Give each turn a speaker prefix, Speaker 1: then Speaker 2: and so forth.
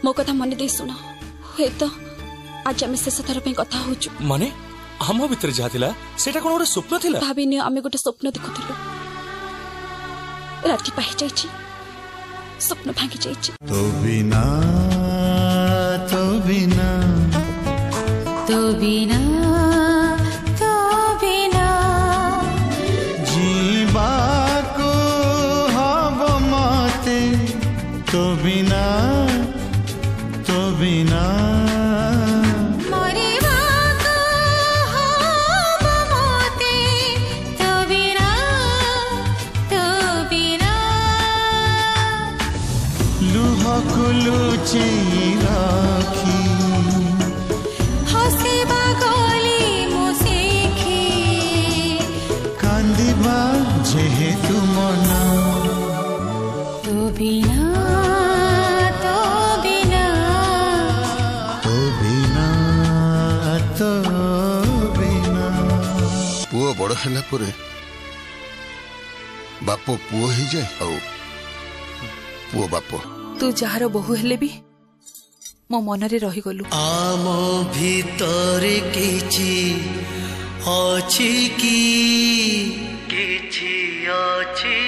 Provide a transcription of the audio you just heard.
Speaker 1: मो कथा मन दे सुन हे तो आज आम शेष थर कथा हो
Speaker 2: माने हम भीतर जहा थिला सेटा कोन गोटे स्वप्न थिला
Speaker 1: भाविनी आम गोटे स्वप्न देखुथिलु राति पाहि जाइछि स्वप्न भांगी जाइछि
Speaker 3: तो बिना तो बिना
Speaker 4: तो बिना तो बिना
Speaker 3: जीवा को हब मते तो बिना तो बिना राखी
Speaker 4: हसिबा गली मुसिखी
Speaker 3: कांदिबा जेहेतु मन
Speaker 4: तो बिना तो बिना
Speaker 3: तो बिना तो बिना
Speaker 5: पुओ बड़ हैला परे बापो पुओ ही जाए आउ पुओ बापो
Speaker 6: तू जार बहु हेले भी मो मनरे रही गलु
Speaker 7: आम भितरे किछि अछि कि किछि अछि